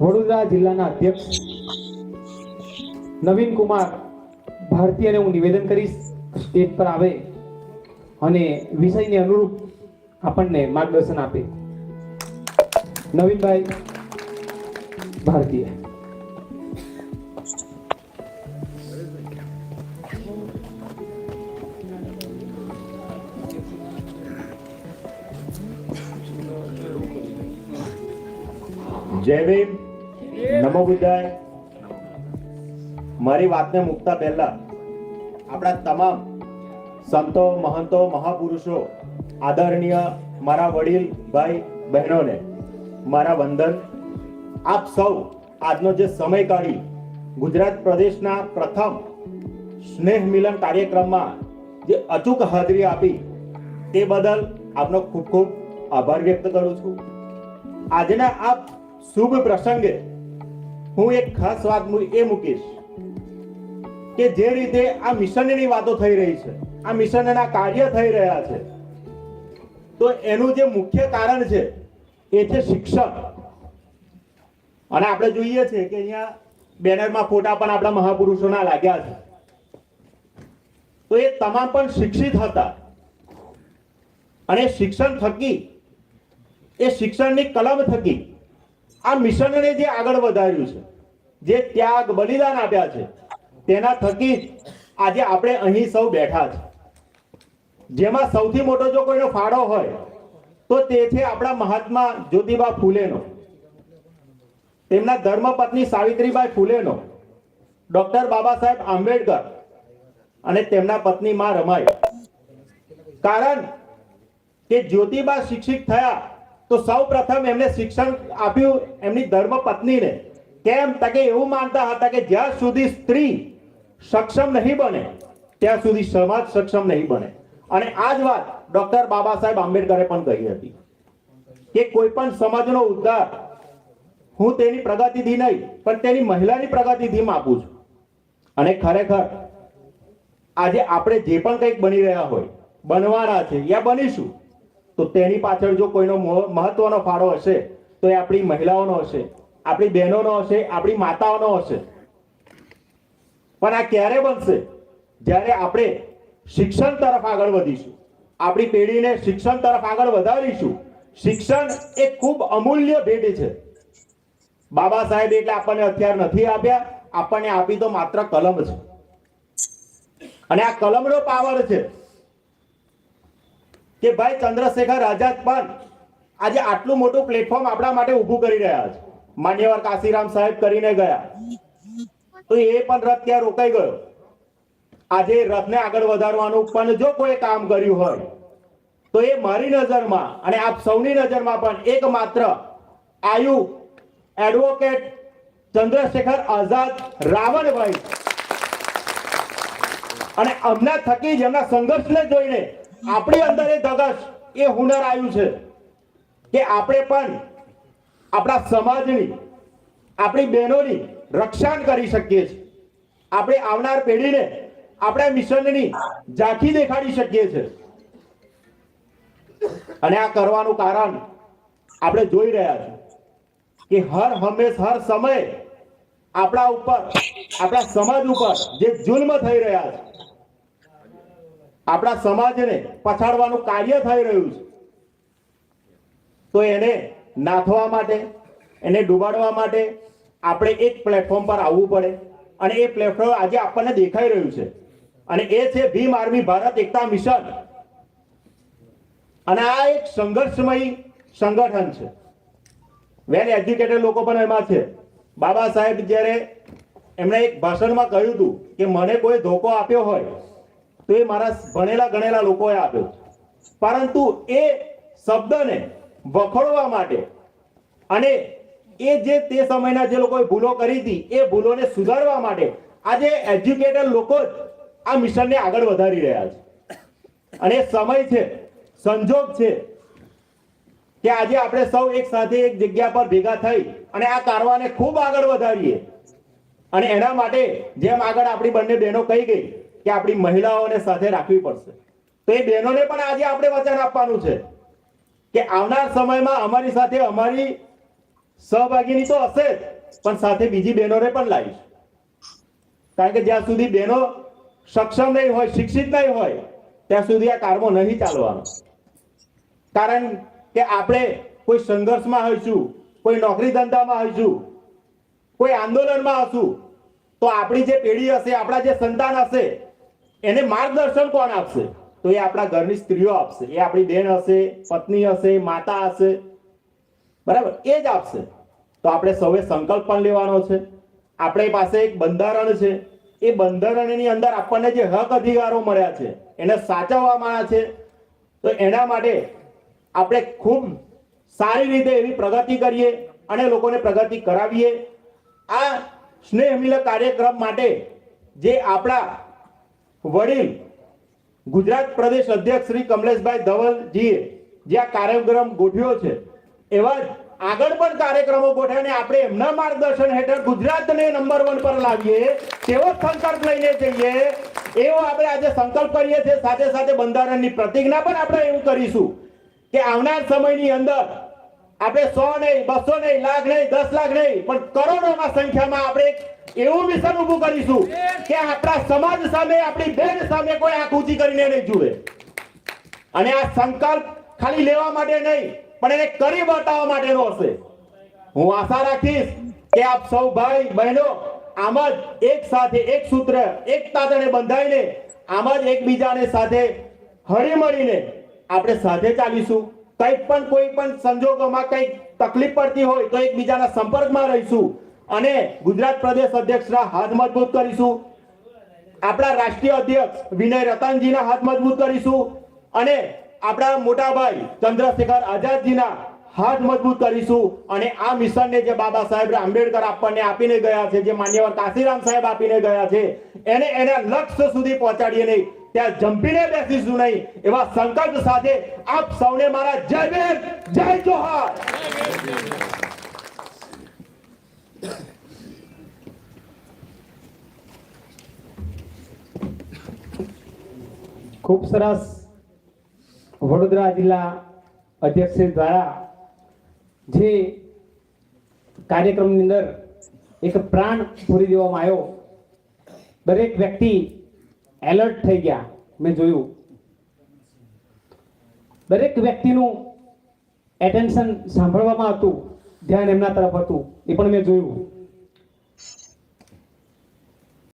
વડોદરા જિલ્લાના અધ્યક્ષ નવીન કુમાર ભારતીયને હું નિવેદન કરીશ સ્ટેજ પર આવે અને વિષયને અનુરૂપ આપણને માર્ગદર્શન આપે. નવીનભાઈ ભારતીય. જય ભીમ, નમો બુદ્ધાય. મારી વાતને મૂકતા પહેલા આપણા તમામ સંતો, મહંતો, મહાપુરુષો, આદરણીય મારા વડીલ ભાઈ બહેનોને મારા વંદન. આપ સૌ આજનો જે સમય કાઢી ગુજરાત પ્રદેશના પ્રથમ સ્નેહ મિલન કાર્યક્રમમાં જે અચૂક હાજરી આપી તે બદલ આપનો ખૂબ ખૂબ આભાર વ્યક્ત કરું છું. આજના આ શુભ પ્રસંગે હું એક ખાસ વાત એ મૂકીશ કે જે રીતે આ મિશનની વાતો થઈ રહી છે, આ મિશનના કાર્ય થઈ રહ્યા છે, તો એનું જે મુખ્ય કારણ છે એ છે શિક્ષણ. અને આપણે જોઈએ છે કે અહીંયા બેનરમાં ફોટા પણ આપણા મહાપુરુષોના લાગ્યા છે, તો એ તમામ પણ શિક્ષિત હતા અને શિક્ષણ થકી, એ શિક્ષણની કલમ થકી આ મિશનને જે આગળ વધાર્યું છે, જે ત્યાગ બલિદાન આપ્યા છે, તેના થકી આજે આપણે અહીં સૌ બેઠા છે. જેમાં સૌથી મોટો જો કોઈનો ફાળો હોય તો તે છે આપણા મહાત્મા જ્યોતિબા ફૂલેનો, તેમના ધર્મપત્ની સાવિત્રીબાઈ ફૂલેનો, ડોક્ટર બાબા સાહેબ આંબેડકર અને તેમના પત્ની માં રમાઈ. કારણ કે જ્યોતિબા શિક્ષિત થયા તો સૌ પ્રથમ એમને શિક્ષણ આપ્યું એમની ધર્મ પત્નીને. કેમ? કે એવું માનતા હતા કે જ્યાં સુધી સ્ત્રી સક્ષમ નહીં બને ત્યાં સુધી સમાજ સક્ષમ નહીં બને. અને આ જ વાત ડોક્ટર બાબા સાહેબ આંબેડકરે પણ કહી હતી કે કોઈ પણ સમાજનો ઉદ્ધાર હું તેની પ્રગતિથી નહીં પણ તેની મહિલાની પ્રગતિથી માપું છું. અને ખરેખર આજે આપણે જે પણ કંઈક બની રહ્યા હોય, બનવાના છે યા બનીશું, તો તેની પાછળ જો કોઈનો મહત્વનો ફાળો હશે તો એ આપણી મહિલાઓનો હશે, આપણી બહેનોનો હશે, આપણી માતાઓનો હશે. પણ આ ક્યારે બનશે? જ્યારે આપણે શિક્ષણ તરફ આગળ વધીશું, આપણી પેઢીને શિક્ષણ તરફ આગળ વધારીશું. શિક્ષણ એ ખૂબ અમૂલ્ય ભેટ છે. બાબા સાહેબ એટલે આપણને હથિયાર નથી આપ્યા, આપણને આપી તો માત્ર કલમ છે. અને આ કલમનો પાવર છે કે ભાઈ ચંદ્રશેખર આઝાદ પણ આજે આટલું મોટું પ્લેટફોર્મ આપણા માટે ઊભું કરી રહ્યા છે. માન્યવર કાશીરામ સાહેબ કરીને ગયા તો એ પણ રથ ત્યાં રોકાઈ ગયો. આજે રથને આગળ વધારવાનું પણ જો કોઈ કામ કર્યું હોય તો એ મારી નજરમાં અને આપ સૌની નજરમાં પણ એકમાત્ર આયુ એડવોકેટ ચંદ્રશેખર આઝાદ રાવણભાઈ. અને અમના થકી જ એમના સંઘર્ષને જોઈને આપણી અંદર એ ધગશ, એ હુનર આવ્યું છે કે આપણે પણ આપણા સમાજની, આપણી બહેનોની રક્ષણ કરી શકીએ છીએ. આપણે આવનાર પેઢીને આપણા મિશનની ઝાંખી દેખાડી શકીએ છીએ. અને આ કરવાનું કારણ આપણે જોઈ રહ્યા છીએ કે હર હંમેશ, હર સમયે આપણા ઉપર, આપણા સમાજ ઉપર જે જુલ્મ થઈ રહ્યા છે, આપણા સમાજને પછાડવાનું કાર્ય થઈ રહ્યું છે, તો એને નાથવા માટે, એને ડૂબાડવા માટે આપણે એક પ્લેટફોર્મ પર આવવું પડે. અને એ પ્લેટફોર્મ આજે આપણને દેખાઈ રહ્યું છે અને એ છે ભીમ આર્મી ભારત એકતા મિશન. અને આ એક સંઘર્ષમય સંગઠન છે. વેલ એજ્યુકેટેડ લોકો પણ એમાં છે. બાબા સાહેબ જ્યારે એમણે એક ભાષણમાં કહ્યું હતું કે મને કોઈ ધોકો આપ્યો હોય તો એ મારા ભણેલા ગણેલા લોકોએ આપ્યો, પરંતુ એ શબ્દને વખોડવા માટે અને એ જે તે સમયના જે લોકોએ ભૂલો કરી હતી એ ભૂલોને સુધારવા માટે આજે એજ્યુકેટેડ લોકો જ આ મિશનને આગળ વધારી રહ્યા છે. અને સમય છે, સંજોગ છે કે આજે આપણે સૌ એક સાથે એક જગ્યા પર ભેગા થઈ અને આ કારવાને ખૂબ આગળ વધારીએ. અને એના માટે જેમ આગળ આપણી બંને બહેનો કહી ગઈ કે આપણી મહિલાઓને સાથે રાખવી પડશે, તો એ બહેનોને પણ આજે આપણે વચન આપવાનું છે કે આવનાર સમયમાં અમારી સાથે અમારી સહભાગીની તો હશે જ, પણ સાથે બીજી બહેનોને પણ લાવીશ. કારણ કે જ્યાં સુધી બહેનો સક્ષમ નહીં હોય, શિક્ષિત નહીં હોય, ત્યાં સુધી આ કારમો નહીં ચાલવાનો. કારણ કે આપણે કોઈ સંઘર્ષમાં હોઈશું, કોઈ નોકરી ધંધામાં હોઈશું, કોઈ આંદોલનમાં હશું, તો આપણી જે પેઢી હશે, આપણા જે સંતાન હશે, એને માર્ગદર્શન કોણ આપશે? તો એ આપણા ઘરની સ્ત્રીઓ આપશે. એ આપણી બેન હશે, પત્ની હશે, માતા હશે, બરાબર, એ જ આપશે. તો આપણે સૌએ સંકલ્પ પણ લેવાનો છે. આપણી પાસે એક બંધારણ છે. એ બંધારણની અંદર આપણને જે હક અધિકારો મળ્યા છે એને સાચવવાના છે. તો એના માટે આપણે ખૂબ સારી રીતે એવી પ્રગતિ કરીએ અને લોકોને પ્રગતિ કરાવીએ. આ સ્નેહ મિલન કાર્યક્રમ માટે જે આપણા વડીલ ગુજરાત પ્રદેશ અધ્યક્ષ શ્રી કમલેશભાઈ ધવલજીએ જે આ કાર્યક્રમ ગોઠવ્યો છે, એવા જ આગળ પણ કાર્યક્રમો ગોઠવીને આપણે એમના માર્ગદર્શન હેઠળ ગુજરાતને નંબર 1 પર લાવીએ તેવો સંકલ્પ લઈને જઈએ. એવો આપણે આજે સંકલ્પ કરીએ છીએ. સાથે સાથે બંધારણની પ્રતિજ્ઞા પણ આપણે એવું કરીશું કે આવનાર સમયની અંદર આપણે 100 નહીં, 200 નહીં, લાખ નહીં, 10 લાખ નહીં, પણ કરોડોમાં સંખ્યામાં આપણે એવું મિશન ઊભું કરીશું કે આપણા સમાજ સામે, આપણી બેન સામે કોઈ આંખ ઊંચી કરીને નહીં જુએ. અને આ સંકલ્પ ખાલી લેવા માટે નહીં, પણ એને કરી બતાવવા માટેનો હશે. હું આશા રાખીશ કે આપ સૌ ભાઈ બહેનો આમ જ એક સાથે, એક સૂત્ર, એક તાતણે બંધાઈને આમ જ એકબીજાને સાથે હળી મળીને આપણે સાથે ચાલીશું. કંઈક પણ કોઈ પણ સંજોગોમાં કંઈક તકલીફ પડતી હોય તો એકબીજાના સંપર્કમાં રહીશું અને ગુજરાત પ્રદેશ અધ્યક્ષના હાથ મજબૂત કરીશું. આપણા રાષ્ટ્રીય અધ્યક્ષ વિનય રતનજીના હાથ મજબૂત કરીશું અને આપણા મોટા ભાઈ ચંદ્રશેખર આઝાદજીના હાથ મજબૂત કરીશું. અને આ મિશનને જે બાબા સાહેબ આંબેડકર આપણને આપીને ગયા છે, જે માન્યવર કાશીરામ સાહેબ આપીને ગયા છે, એને એના લક્ષ્ય સુધી પહોંચાડીએ નહીં, ત્યાં જંપીને બેસીશું નહીં. એવા સંકલ્પ સાથે આપ સૌને મારા જય ભીમ, જય જોહાર. ખૂબ સરસ. વડોદરા જિલ્લા અધ્યક્ષ દ્વારા જે કાર્યક્રમની અંદર એક પ્રાણ પૂરી દેવામાં આવ્યો, દરેક વ્યક્તિ એલર્ટ થઈ ગયા. મેં જોયું દરેક વ્યક્તિનું એટેન્શન સાંભળવામાં હતું, ધ્યાન એમના તરફ હતું, એ પણ મેં જોયું.